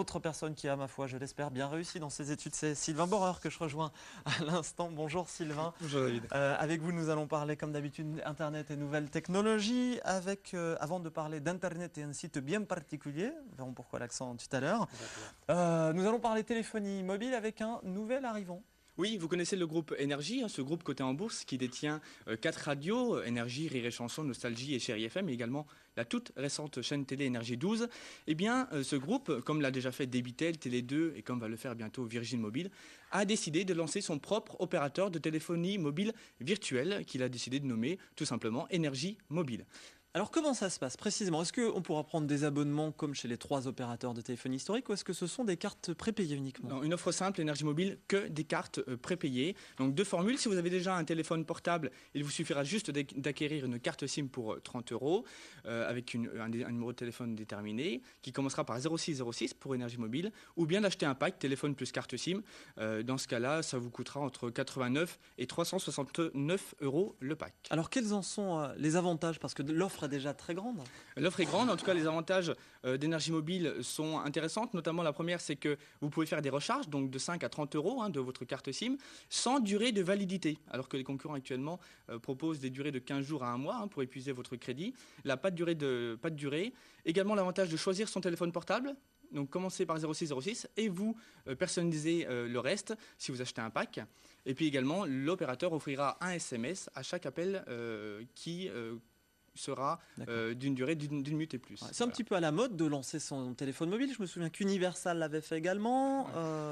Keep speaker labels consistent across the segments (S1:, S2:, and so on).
S1: Autre personne qui a, ma foi, je l'espère, bien réussi dans ses études, c'est Sylvain Boreur que je rejoins à l'instant. Bonjour Sylvain.
S2: Bonjour David.
S1: Avec vous, nous allons parler comme d'habitude Internet et nouvelles technologies. Avant de parler d'Internet et un site bien particulier, nous verrons pourquoi l'accent tout à l'heure, nous allons parler téléphonie mobile avec un nouvel arrivant.
S2: Oui, vous connaissez le groupe Énergie, ce groupe coté en bourse qui détient 4 radios, Énergie, Rire et Chanson, Nostalgie et Chérie FM, mais également la toute récente chaîne télé Énergie 12. Eh bien, ce groupe, comme l'a déjà fait Débitel, Télé 2 et comme va le faire bientôt Virgin Mobile, a décidé de lancer son propre opérateur de téléphonie mobile virtuelle qu'il a décidé de nommer tout simplement Énergie Mobile.
S1: Alors comment ça se passe précisément? Est-ce qu'on pourra prendre des abonnements comme chez les 3 opérateurs de téléphonie historique ou est-ce que ce sont des cartes prépayées uniquement?
S2: Non, une offre simple, Énergie Mobile, que des cartes prépayées. Donc 2 formules, si vous avez déjà un téléphone portable, il vous suffira juste d'acquérir une carte SIM pour 30 € avec un numéro de téléphone déterminé qui commencera par 0606 pour Énergie Mobile ou bien d'acheter un pack téléphone plus carte SIM. Dans ce cas-là, ça vous coûtera entre 89 et 369 € le pack.
S1: Alors quels en sont les avantages? Parce que l'offre est déjà très grande.
S2: L'offre est grande, en tout cas les avantages d'Énergie Mobile sont intéressants, notamment la première c'est que vous pouvez faire des recharges donc de 5 à 30 € de votre carte SIM sans durée de validité, alors que les concurrents actuellement proposent des durées de 15 jours à 1 mois pour épuiser votre crédit. Là, pas de durée. Également l'avantage de choisir son téléphone portable. Donc commencez par 0606 et vous personnalisez le reste si vous achetez un pack. Et puis également l'opérateur offrira un SMS à chaque appel qui sera d'une durée d'une minute et plus.
S1: Ouais, c'est un petit peu à la mode de lancer son téléphone mobile. Je me souviens qu'Universal l'avait fait également.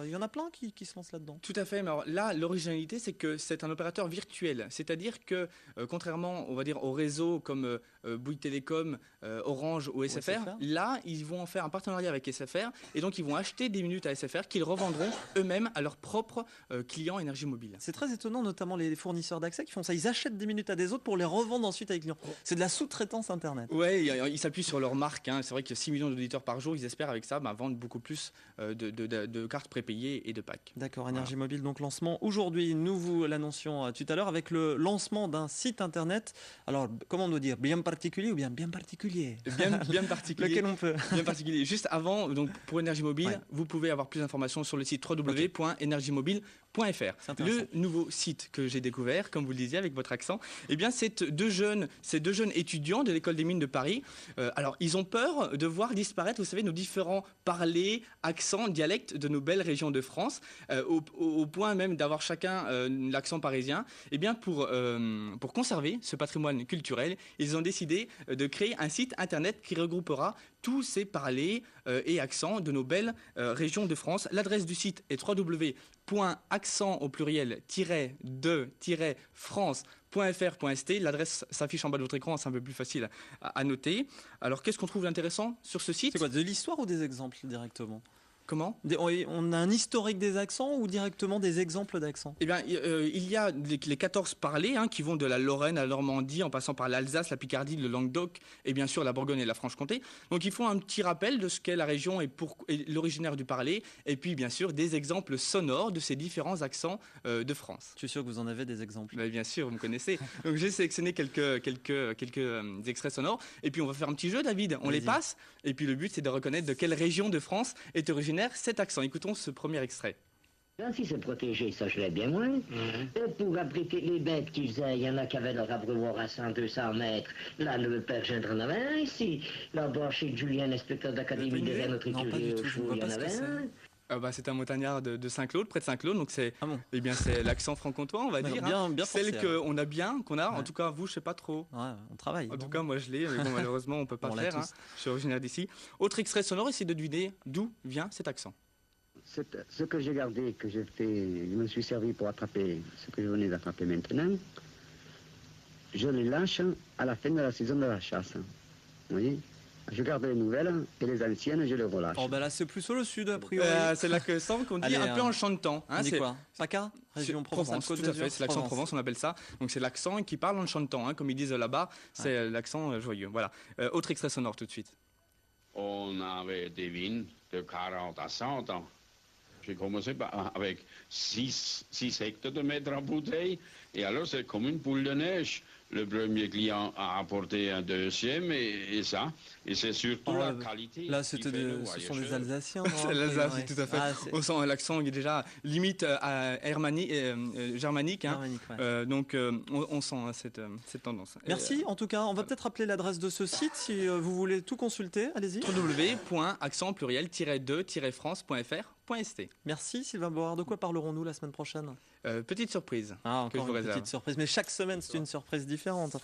S1: Il y en a plein qui se lancent là-dedans.
S2: Tout à fait. Mais alors là, l'originalité, c'est que c'est un opérateur virtuel. C'est-à-dire que, contrairement, on va dire, aux réseaux comme Bouygues Télécom, Orange ou SFR, là, ils vont en faire un partenariat avec SFR et donc ils vont acheter des minutes à SFR qu'ils revendront eux-mêmes à leurs propres clients Énergie Mobile.
S1: C'est très étonnant, notamment les fournisseurs d'accès qui font ça. Ils achètent des minutes à des autres pour les revendre ensuite à des clients. C'est de la sous-traitance Internet.
S2: Oui, ils s'appuient sur leur marque. C'est vrai que 6 millions d'auditeurs par jour, ils espèrent avec ça vendre beaucoup plus de cartes prépayées et de packs.
S1: D'accord, Énergie Mobile, donc lancement aujourd'hui. Nous vous l'annoncions tout à l'heure avec le lancement d'un site Internet. Alors, comment on doit dire? Bien particulier ou bien particulier?
S2: Bien particulier.
S1: Lequel on peut?
S2: Bien particulier. Juste avant, donc, pour Énergie Mobile, vous pouvez avoir plus d'informations sur le site www.energiemobile.fr. Le nouveau site que j'ai découvert, comme vous le disiez avec votre accent, eh bien, c'est deux jeunes étudiants de l'école des mines de Paris. Alors, ils ont peur de voir disparaître, vous savez, nos différents parlers, accents, dialectes de nos belles régions de France, au point même d'avoir chacun l'accent parisien. Eh bien, pour conserver ce patrimoine culturel, ils ont décidé de créer un site internet qui regroupera tous ces parlers et accents de nos belles régions de France. L'adresse du site est www.accent au pluriel-de-france.fr.st. L'adresse s'affiche en bas de votre écran, c'est un peu plus facile à noter. Alors, qu'est-ce qu'on trouve d'intéressant sur ce site?
S1: C'est quoi, de l'histoire ou des exemples directement?
S2: Comment?
S1: On a un historique des accents ou directement des exemples d'accents?
S2: Eh bien, il y a les 14 parlers qui vont de la Lorraine à la Normandie en passant par l'Alsace, la Picardie, le Languedoc et bien sûr la Bourgogne et la Franche-Comté. Donc ils font un petit rappel de ce qu'est la région et l'originaire du parler et puis bien sûr des exemples sonores de ces différents accents de France.
S1: Je suis sûr que vous en avez des exemples.
S2: Ben, bien sûr, vous me connaissez. Donc j'ai sélectionné quelques extraits sonores et puis on va faire un petit jeu, David. On les passe et puis le but c'est de reconnaître de quelle région de France est originaire cet accent. Écoutons ce premier extrait.
S3: Si c'est protégé, ça je l'ai bien moins. Et pour abriter les bêtes qu'ils aient, il y en a qui avaient leur abreuvoir à 100-200 mètres. Là, le père Gendre en avait un ici. Là-bas, chez Julien, inspecteur d'académie des aérotriculés au Chou, il y en avait un.
S2: C'est un montagnard de Saint-Claude, près de Saint-Claude, donc c'est c'est l'accent franc-comtois, on va dire.
S1: Bien
S2: celle qu'on a en tout cas vous, je sais pas trop.
S1: Ouais, on travaille.
S2: En tout cas, moi je l'ai, mais bon, malheureusement, on peut pas faire. Je suis originaire d'ici. Autre extrait sonore, essayez de deviner d'où vient cet accent.
S3: Ce que j'ai gardé, que j'ai fait, je me suis servi pour attraper ce que je venais d'attraper maintenant, je les lâche à la fin de la saison de la chasse. Vous voyez? Je garde les nouvelles et les anciennes, je les relâche.
S1: Oh, ben là, c'est plus sur le sud, a priori.
S2: C'est là que semble qu'on dit un peu en chantant.
S1: On dit quoi? PACA? Région Provence.
S2: Tout à fait, c'est l'accent Provence, on appelle ça. Donc c'est l'accent qui parle en chantant, comme ils disent là-bas. C'est l'accent joyeux. Voilà. Autre extrait sonore tout de suite.
S4: On avait des vignes de 40 à 100 ans. J'ai commencé avec 6 hectares de mettre en bouteille. Et alors, c'est comme une boule de neige. le premier client a apporté un deuxième et ça. Et c'est surtout la qualité.
S1: Là,
S4: qui fait le
S1: ce sont
S4: voyageur.
S1: des Alsaciens.
S2: C'est l'Alsace, oui, tout à fait. On sent l'accent qui est déjà limite germanique. Hein.
S1: Germanique, ouais.
S2: Donc on sent hein, cette tendance.
S1: Merci. En tout cas, on va peut-être rappeler l'adresse de ce site si vous voulez tout consulter. Allez-y.
S2: www.accent-france.fr.st.
S1: Merci Sylvain Bohard. De quoi parlerons-nous la semaine prochaine?
S2: Petite surprise.
S1: Ah,
S2: que je
S1: encore
S2: vous
S1: une
S2: réserve.
S1: petite surprise. Mais chaque semaine, c'est une surprise différente.